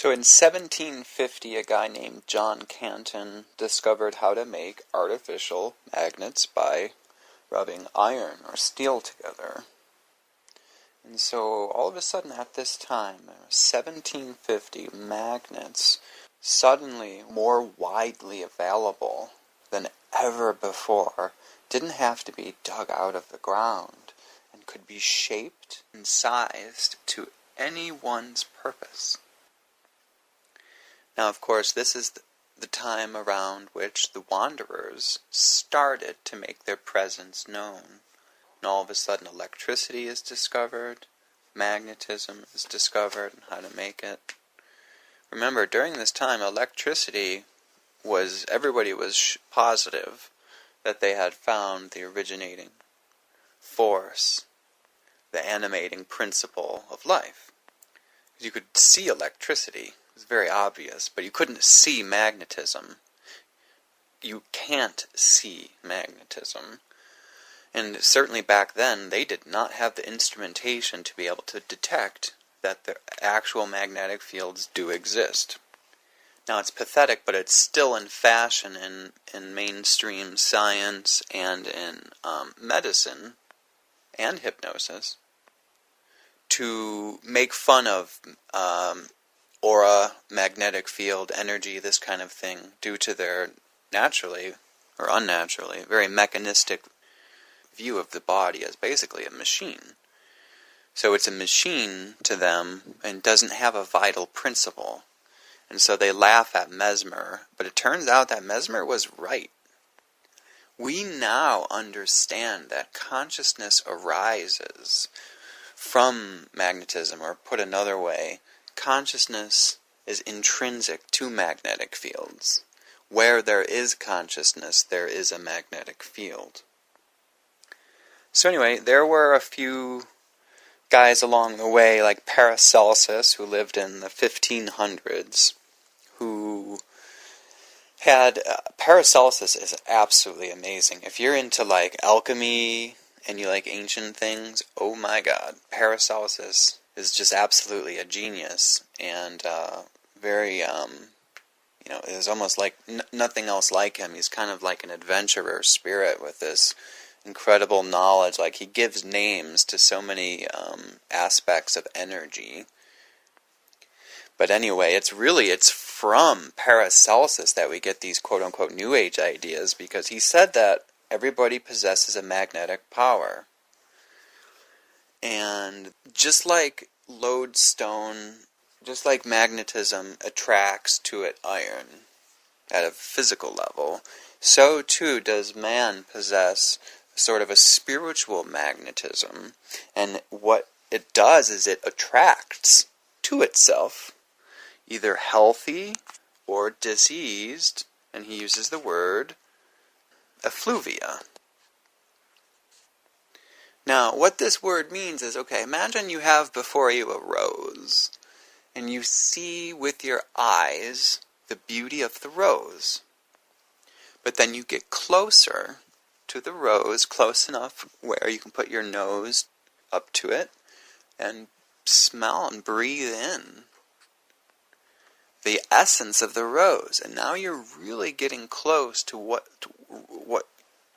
So in 1750, a guy named John Canton discovered how to make artificial magnets by rubbing iron or steel together. And so all of a sudden at this time, 1750, magnets suddenly more widely available than ever before, didn't have to be dug out of the ground, and could be shaped and sized to anyone's purpose. Now, of course, this is the time around which the wanderers started to make their presence known. And all of a sudden electricity is discovered, magnetism is discovered, and how to make it. Remember, during this time, electricity everybody was positive that they had found the originating force, the animating principle of life. You could see electricity. It was very obvious, but you couldn't see magnetism. You can't see magnetism. And certainly back then, they did not have the instrumentation to be able to detect that the actual magnetic fields do exist. Now it's pathetic, but it's still in fashion in mainstream science and in medicine and hypnosis to make fun of aura, magnetic field, energy, this kind of thing, due to their naturally, or unnaturally, very mechanistic view of the body as basically a machine. So it's a machine to them and doesn't have a vital principle. And so they laugh at Mesmer, but it turns out that Mesmer was right. We now understand that consciousness arises from magnetism, or put another way, consciousness is intrinsic to magnetic fields. Where there is consciousness, there is a magnetic field. So anyway, there were a few guys along the way, like Paracelsus, who lived in the 1500s, who had... Paracelsus is absolutely amazing. If you're into, like, alchemy and you like ancient things, oh my god, Paracelsus is just absolutely a genius, and very, is almost like nothing else like him. He's kind of like an adventurer spirit with this incredible knowledge. Like, he gives names to so many aspects of energy. But anyway, it's from Paracelsus that we get these quote-unquote New Age ideas, because he said that everybody possesses a magnetic power. And just like lodestone, just like magnetism attracts to it iron at a physical level, so too does man possess sort of a spiritual magnetism. And what it does is it attracts to itself either healthy or diseased, and he uses the word effluvia. Now, what this word means is, okay, imagine you have before you a rose, and you see with your eyes the beauty of the rose. But then you get closer to the rose, close enough where you can put your nose up to it and smell and breathe in the essence of the rose. And now you're really getting close to what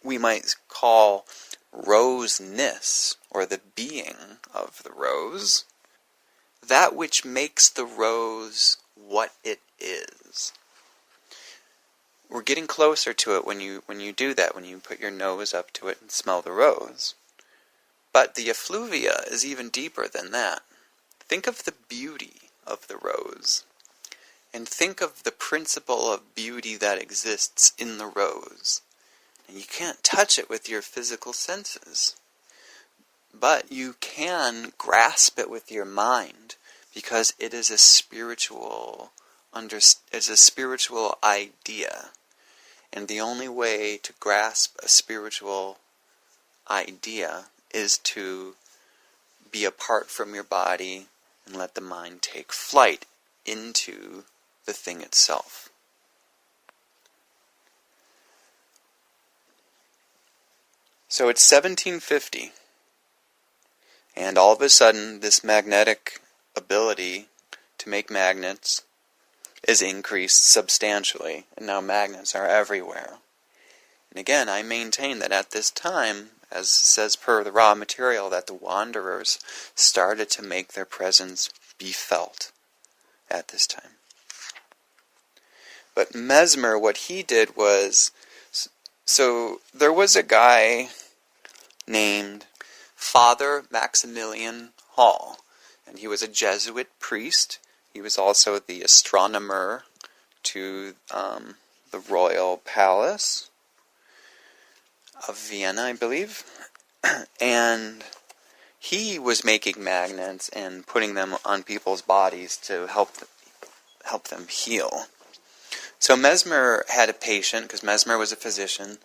we might call roseness, or the being of the rose, that which makes the rose what it is. We're getting closer to it when you do that, when you put your nose up to it and smell the rose. But the effluvia is even deeper than that. Think of the beauty of the rose, and think of the principle of beauty that exists in the rose. And you can't touch it with your physical senses, but you can grasp it with your mind, because it is a spiritual idea. And the only way to grasp a spiritual idea is to be apart from your body and let the mind take flight into the thing itself. So it's 1750, and all of a sudden this magnetic ability to make magnets is increased substantially, and now magnets are everywhere. And again, I maintain that at this time, as says per the raw material, that the wanderers started to make their presence be felt at this time. But Mesmer, what he did was, so there was a guy named Father Maximilian Hall, and he was a Jesuit priest. He was also the astronomer to the royal palace of Vienna, I believe. And he was making magnets and putting them on people's bodies to help them heal. So Mesmer had a patient, because Mesmer was a physician,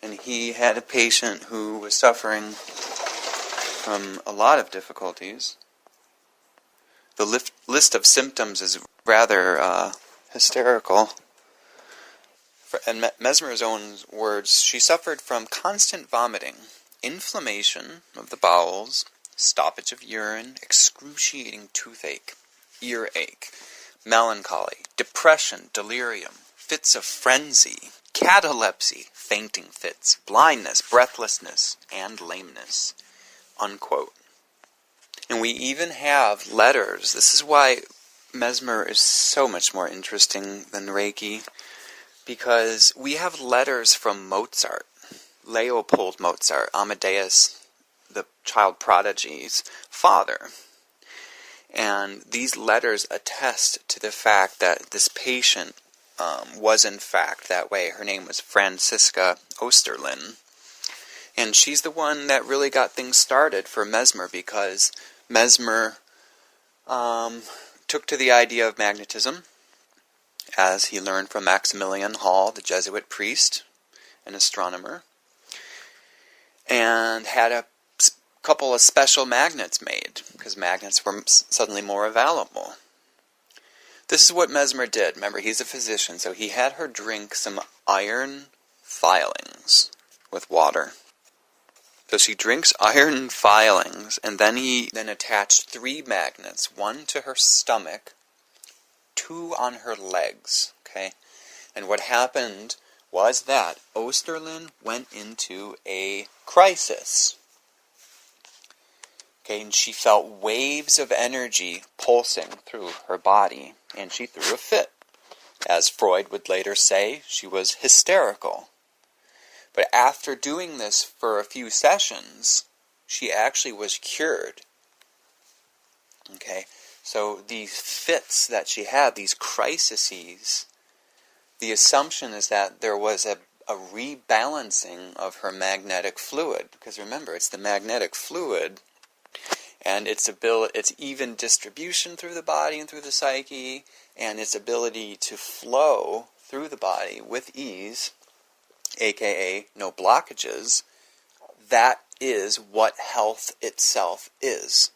and he had a patient who was suffering from a lot of difficulties. The list of symptoms is rather hysterical. In Mesmer's own words, she suffered from constant vomiting, inflammation of the bowels, stoppage of urine, excruciating toothache, earache, melancholy, depression, delirium, fits of frenzy, catalepsy, fainting fits, blindness, breathlessness, and lameness. Unquote. And we even have letters. This is why Mesmer is so much more interesting than Reiki, because we have letters from Mozart, Leopold Mozart, Amadeus, the child prodigy's father. And these letters attest to the fact that this patient was in fact that way. Her name was Franziska Osterlin. And she's the one that really got things started for Mesmer, because Mesmer took to the idea of magnetism, as he learned from Maximilian Hall, the Jesuit priest and astronomer, and had a couple of special magnets made, because magnets were suddenly more available. This is what Mesmer did. Remember, he's a physician, so he had her drink some iron filings with water. So she drinks iron filings, and then he attached 3 magnets, 1 to her stomach, 2 on her legs, okay? And what happened was that Osterlin went into a crisis. Okay, and she felt waves of energy pulsing through her body, and she threw a fit. As Freud would later say, she was hysterical. But after doing this for a few sessions, she actually was cured. Okay, so these fits that she had, these crises, the assumption is that there was a rebalancing of her magnetic fluid. Because remember, it's the magnetic fluid and its even distribution through the body and through the psyche, and its ability to flow through the body with ease, aka no blockages. That is what health itself is.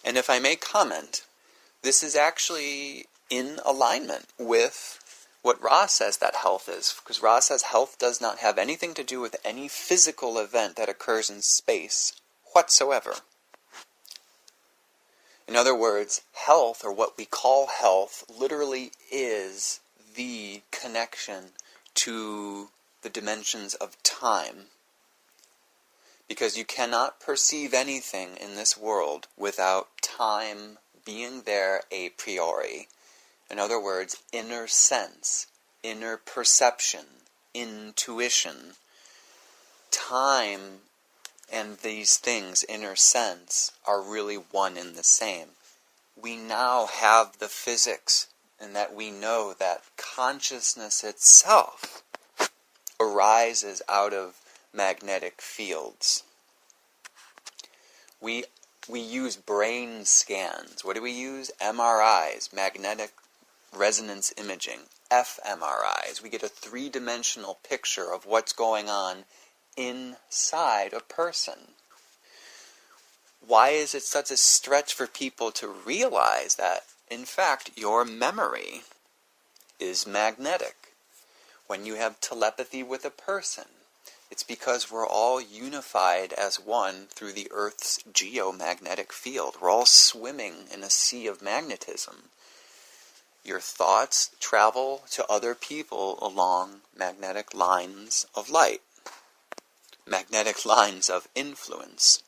And if I may comment, this is actually in alignment with what Ra says that health is, because Ra says health does not have anything to do with any physical event that occurs in space whatsoever. In other words, health, or what we call health, literally is the connection to the dimensions of time. Because you cannot perceive anything in this world without time being there a priori. In other words, inner sense, inner perception, intuition. Time and these things, inner sense, are really one and the same. We now have the physics, and that we know that consciousness itself arises out of magnetic fields. We use brain scans. What do we use? MRIs, magnetic resonance imaging, fMRIs. We get a 3-dimensional picture of what's going on inside a person. Why is it such a stretch for people to realize that, in fact, your memory is magnetic? When you have telepathy with a person, It's because we're all unified as one through the Earth's geomagnetic field. We're all swimming in a sea of magnetism. Your thoughts travel to other people along magnetic lines of light, magnetic lines of influence.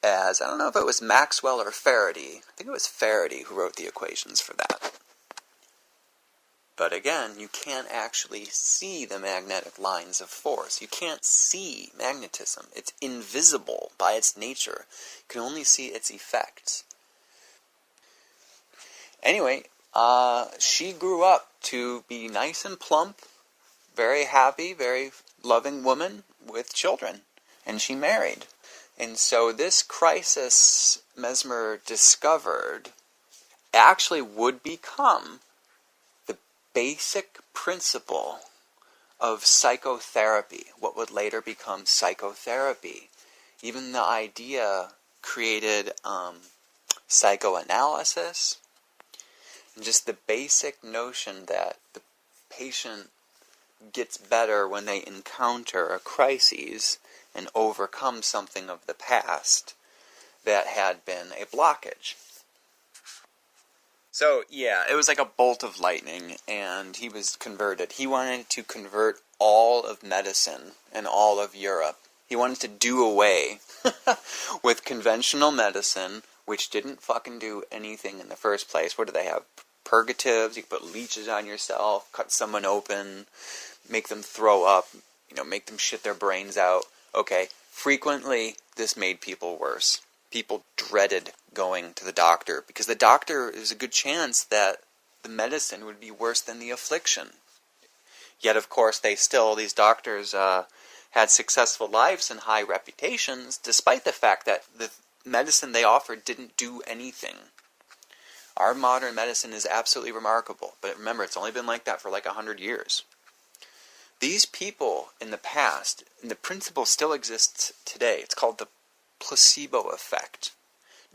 As, I don't know if it was Maxwell or Faraday, I think it was Faraday who wrote the equations for that. But again, you can't actually see the magnetic lines of force. You can't see magnetism. It's invisible by its nature. You can only see its effects. Anyway, she grew up to be nice and plump, very happy, very loving woman with children. And she married. And so this crisis Mesmer discovered actually would become the basic principle of psychotherapy, what would later become psychotherapy. Even the idea created psychoanalysis, and just the basic notion that the patient gets better when they encounter a crisis and overcome something of the past that had been a blockage. So, yeah, it was like a bolt of lightning, and he was converted. He wanted to convert all of medicine and all of Europe. He wanted to do away with conventional medicine, which didn't fucking do anything in the first place. What do they have? Purgatives, you can put leeches on yourself, cut someone open, make them throw up, make them shit their brains out. Okay, frequently this made people worse. People dreaded going to the doctor because the doctor is a good chance that the medicine would be worse than the affliction. Yet, of course, these doctors had successful lives and high reputations, despite the fact that the medicine they offered didn't do anything. Our modern medicine is absolutely remarkable, but remember, it's only been like that for like 100 years. These people in the past, and the principle still exists today, it's called the placebo effect.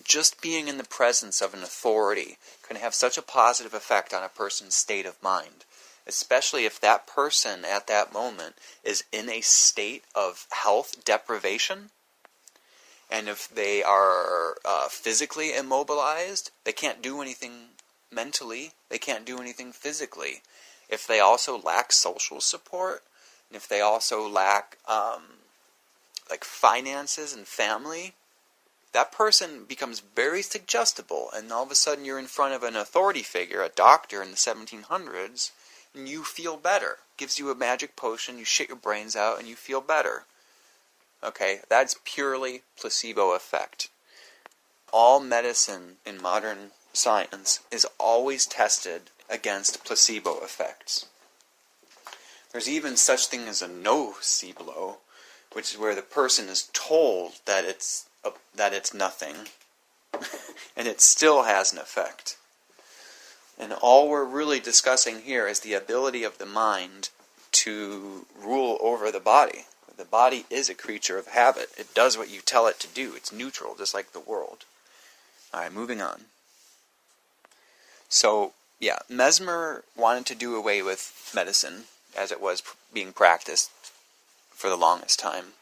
Just being in the presence of an authority can have such a positive effect on a person's state of mind, especially if that person at that moment is in a state of health deprivation, and if they are physically immobilized, they can't do anything mentally, they can't do anything physically. If they also lack social support, and if they also lack finances and family, that person becomes very suggestible, and all of a sudden you're in front of an authority figure, a doctor in the 1700s, and you feel better. Gives you a magic potion, you shit your brains out, and you feel better. Okay, that's purely placebo effect. All medicine in modern science is always tested against placebo effects. There's even such thing as a nocebo, which is where the person is told that it's nothing, and it still has an effect. And all we're really discussing here is the ability of the mind to rule over the body. The body is a creature of habit. It does what you tell it to do. It's neutral, just like the world. Alright, moving on. So, yeah, Mesmer wanted to do away with medicine as it was being practiced for the longest time.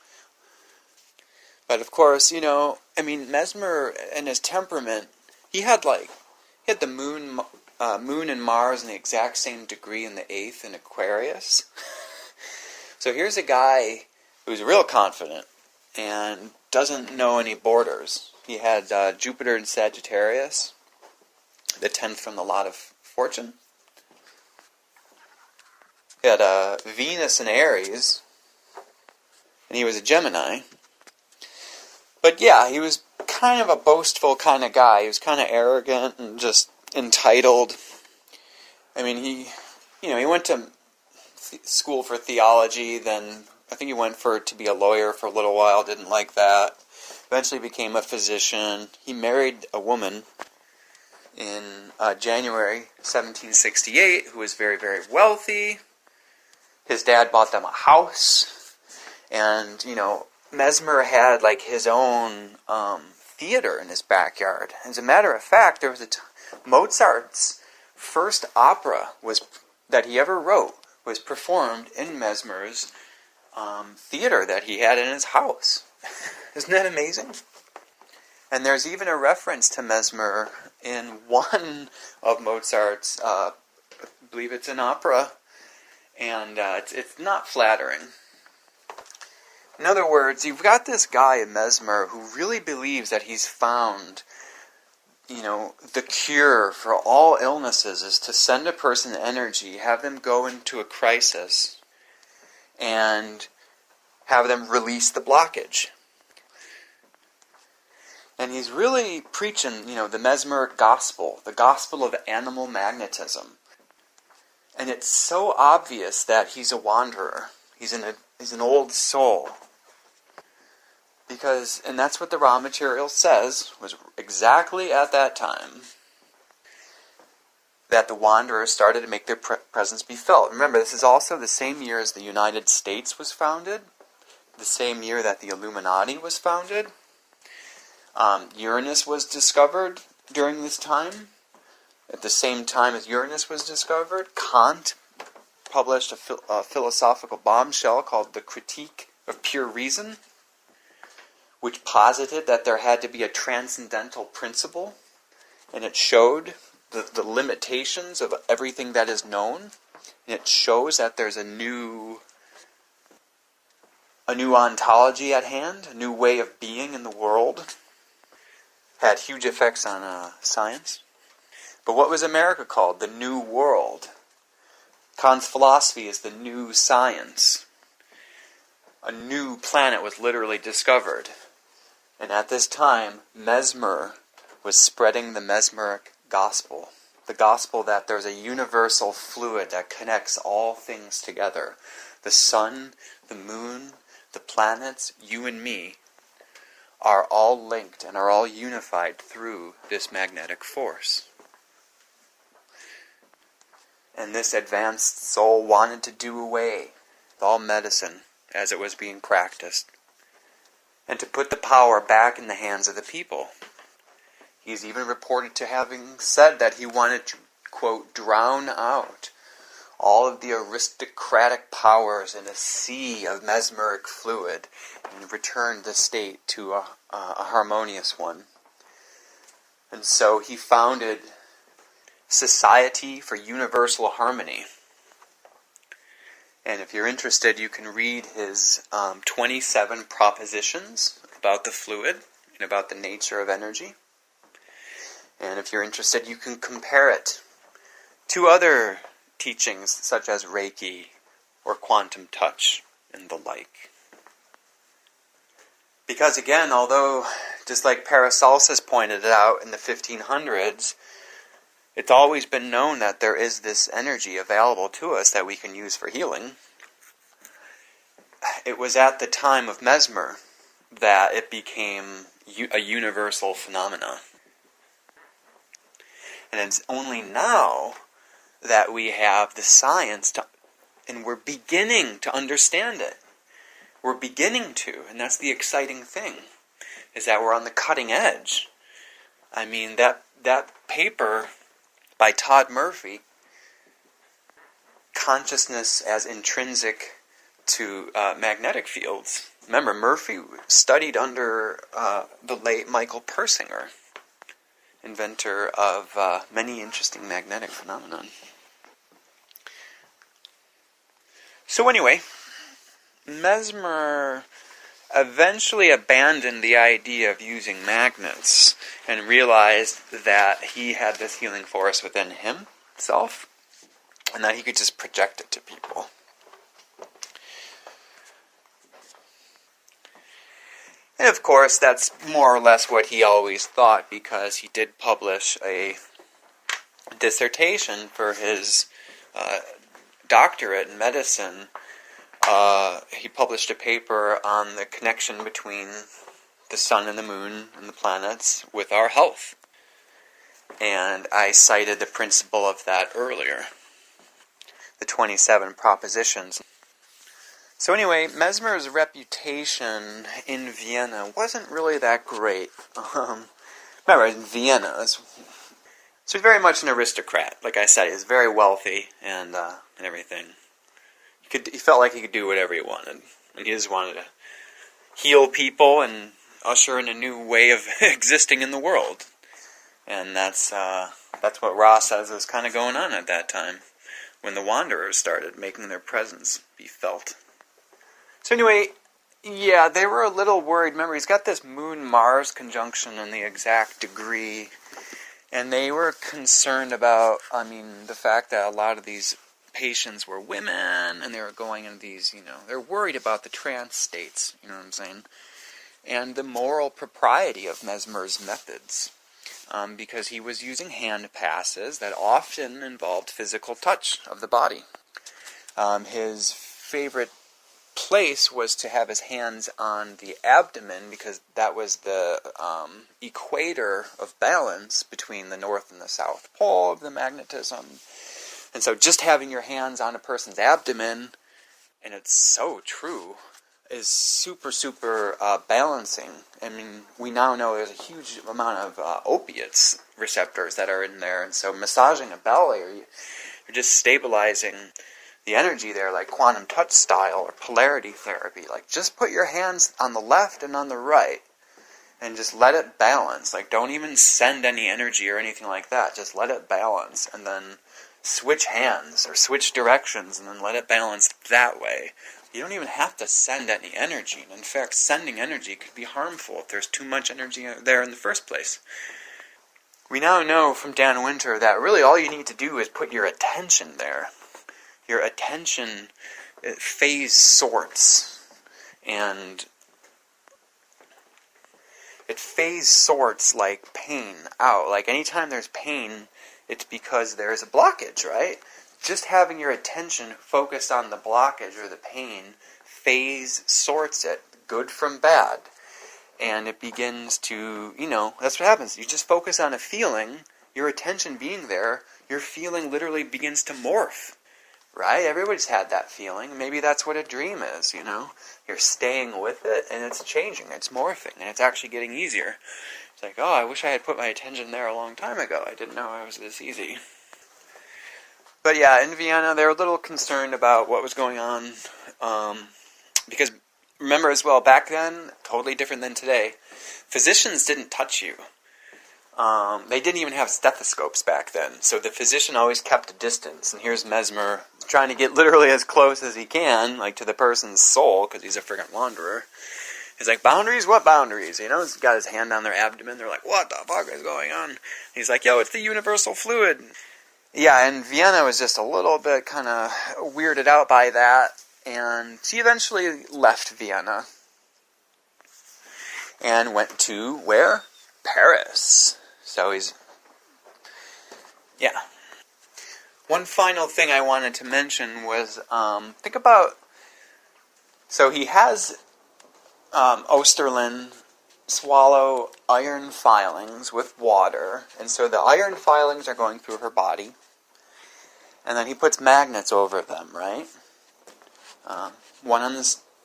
But of course, Mesmer and his temperament, he had the moon and Mars in the exact same degree in the 8th in Aquarius. So here's a guy who's real confident and doesn't know any borders. He had Jupiter in Sagittarius, the 10th from the lot of fortune. He had Venus in Aries, and he was a Gemini. But yeah, he was kind of a boastful kind of guy. He was kind of arrogant and just entitled. He went to school for theology, then I think he went to be a lawyer for a little while, didn't like that. Eventually became a physician. He married a woman in January 1768 who was very, very wealthy. His dad bought them a house. And, Mesmer had his own theater in his backyard. As a matter of fact, there was Mozart's first opera that he ever wrote was performed in Mesmer's theater that he had in his house. Isn't that amazing? And there's even a reference to Mesmer in one of Mozart's, I believe it's an opera, and it's not flattering. In other words, you've got this guy, Mesmer, who really believes that he's found, the cure for all illnesses is to send a person energy, have them go into a crisis, and have them release the blockage. And he's really preaching, the Mesmer gospel, the gospel of animal magnetism. And it's so obvious that he's a wanderer. He's an old soul. And that's what the raw material says, was exactly at that time that the wanderers started to make their presence be felt. Remember, this is also the same year as the United States was founded, the same year that the Illuminati was founded. Uranus was discovered during this time. At the same time as Uranus was discovered, Kant published a philosophical bombshell called The Critique of Pure Reason, which posited that there had to be a transcendental principle, and it showed the limitations of everything that is known, and it shows that there's a new ontology at hand, a new way of being in the world. Had huge effects on science. But what was America called? The New World. Kant's philosophy is the new science. A new planet was literally discovered. And at this time, Mesmer was spreading the Mesmeric gospel. The gospel that there's a universal fluid that connects all things together. The sun, the moon, the planets, you and me, are all linked and are all unified through this magnetic force. And this advanced soul wanted to do away with all medicine as it was being practiced, and to put the power back in the hands of the people. He's even reported to having said that he wanted to, quote, drown out all of the aristocratic powers in a sea of mesmeric fluid and return the state to a harmonious one. And so he founded Society for Universal Harmony. And if you're interested, you can read his 27 propositions about the fluid and about the nature of energy. And if you're interested, you can compare it to other teachings such as Reiki or quantum touch and the like. Because again, although, just like Paracelsus pointed out in the 1500s, it's always been known that there is this energy available to us that we can use for healing. It was at the time of Mesmer that it became a universal phenomena. And it's only now that we have the science and we're beginning to understand it. We're beginning to, and that's the exciting thing, is that we're on the cutting edge. I mean, that paper by Todd Murphy, Consciousness as Intrinsic to Magnetic Fields. Remember, Murphy studied under the late Michael Persinger, inventor of many interesting magnetic phenomena. So anyway, Mesmer eventually abandoned the idea of using magnets and realized that he had this healing force within himself and that he could just project it to people. And of course, that's more or less what he always thought, because he did publish a dissertation for his doctorate in medicine. He published a paper on the connection between the sun and the moon and the planets with our health. And I cited the principle of that earlier, the 27 propositions. So anyway, Mesmer's reputation in Vienna wasn't really that great. Remember, in Vienna, so he's very much an aristocrat. Like I said, he's very wealthy and everything. He felt like he could do whatever he wanted. and he just wanted to heal people and usher in a new way of existing in the world. And that's what Ross says was kind of going on at that time, when the Wanderers started making their presence be felt. So anyway, yeah, they were a little worried. Remember, he's got this Moon-Mars conjunction in the exact degree, and they were concerned about, the fact that a lot of these patients were women, and they were going into these, they're worried about the trance states, you know what I'm saying, and the moral propriety of Mesmer's methods, because he was using hand passes that often involved physical touch of the body. His favorite place was to have his hands on the abdomen, because that was the equator of balance between the North and the South Pole of the magnetism. And so just having your hands on a person's abdomen, and it's so true, is super, super balancing. We now know there's a huge amount of opiates receptors that are in there, and so massaging a belly, or you're just stabilizing the energy there, like quantum touch style or polarity therapy. Like, just put your hands on the left and on the right, and just let it balance. Like, don't even send any energy or anything like that. Just let it balance, and then switch hands or switch directions, and then let it balance that way. You don't even have to send any energy. And in fact, sending energy could be harmful if there's too much energy there in the first place. We now know from Dan Winter that really all you need to do is put your attention there. Your attention phase sorts, and it phase sorts like pain out. Like, anytime there's pain, it's because there's a blockage, right? Just having your attention focused on the blockage or the pain phase sorts it, good from bad. And it begins to, that's what happens. You just focus on a feeling, your attention being there, your feeling literally begins to morph. Right? Everybody's had that feeling. Maybe that's what a dream is, You're staying with it, and it's changing, it's morphing, and it's actually getting easier. It's like, I wish I had put my attention there a long time ago. I didn't know it was this easy. But yeah, in Vienna, they were a little concerned about what was going on, because, remember as well, back then, totally different than today, physicians didn't touch you. They didn't even have stethoscopes back then, so the physician always kept a distance, and here's Mesmer trying to get literally as close as he can, like, to the person's soul, because he's a friggin' wanderer. He's like, boundaries? What boundaries? He's got his hand on their abdomen, they're like, what the fuck is going on? He's like, yo, it's the universal fluid. Yeah, and Vienna was just a little bit kind of weirded out by that, and she eventually left Vienna, and went to, where? Paris. So One final thing I wanted to mention was, think about, so he has Osterlin swallow iron filings with water, and so the iron filings are going through her body, and then he puts magnets over them, right?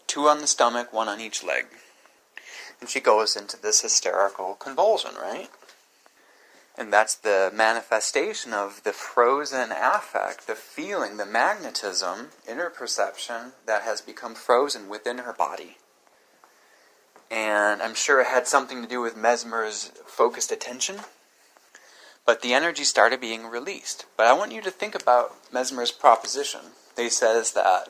Two on the stomach, one on each leg. And she goes into this hysterical convulsion, right? And that's the manifestation of the frozen affect, the feeling, the magnetism, inner perception that has become frozen within her body. And I'm sure it had something to do with Mesmer's focused attention, but the energy started being released. But I want you to think about Mesmer's proposition. He says that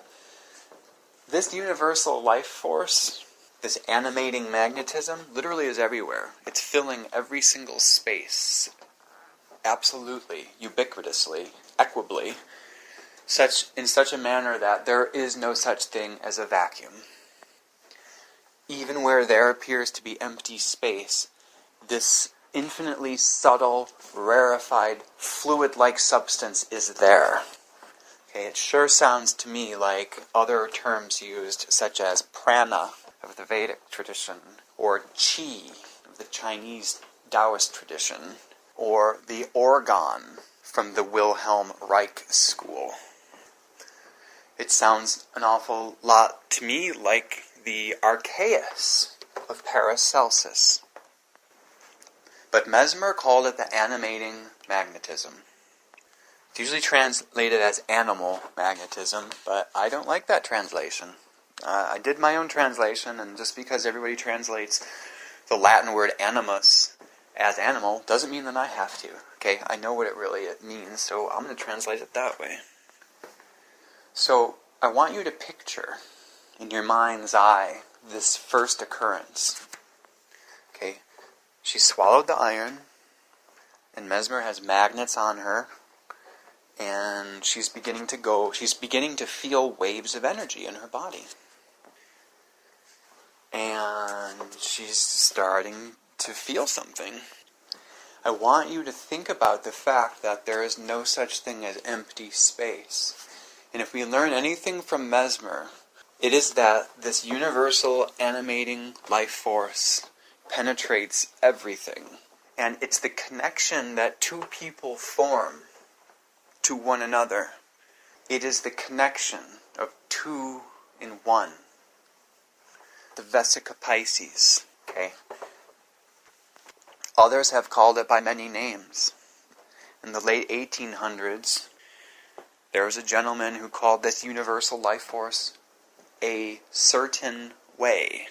this universal life force, this animating magnetism, literally is everywhere. It's filling every single space. Absolutely, ubiquitously, equably, in such a manner that there is no such thing as a vacuum. Even where there appears to be empty space, this infinitely subtle, rarefied, fluid-like substance is there. Okay, it sure sounds to me like other terms used, such as prana of the Vedic tradition, or chi of the Chinese Taoist tradition, or the organ from the Wilhelm Reich school. It sounds an awful lot to me like the Archaeus of Paracelsus. But Mesmer called it the animating magnetism. It's usually translated as animal magnetism, but I don't like that translation. I did my own translation, and just because everybody translates the Latin word animus as animal doesn't mean that I have to. Okay, I know what it means, so I'm going to translate it that way. So I want you to picture in your mind's eye this first occurrence. Okay, she swallowed the iron, and Mesmer has magnets on her, and she's beginning to feel waves of energy in her body. And she's starting to feel something. I want you to think about the fact that there is no such thing as empty space. And if we learn anything from Mesmer, it is that this universal animating life force penetrates everything. And it's the connection that two people form to one another. It is the connection of two in one. The Vesica Pisces. Okay. Others have called it by many names. In the late 1800s, there was a gentleman who called this universal life force a certain way.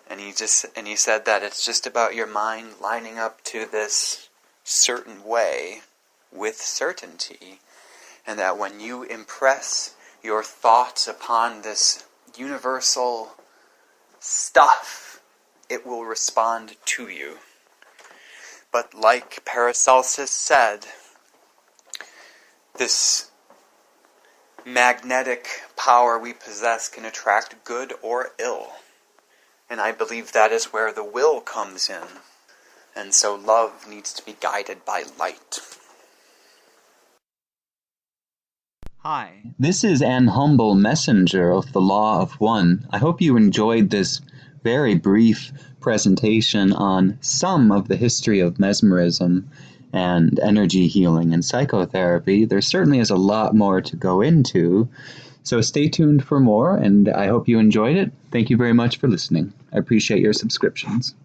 And he said that it's just about your mind lining up to this certain way with certainty, and that when you impress your thoughts upon this universal stuff, it will respond to you. But like Paracelsus said, this magnetic power we possess can attract good or ill. And I believe that is where the will comes in. And so love needs to be guided by light. Hi, this is an humble messenger of the Law of One. I hope you enjoyed this very brief presentation on some of the history of mesmerism and energy healing and psychotherapy. There certainly is a lot more to go into, so stay tuned for more, and I hope you enjoyed it. Thank you very much for listening. I appreciate your subscriptions.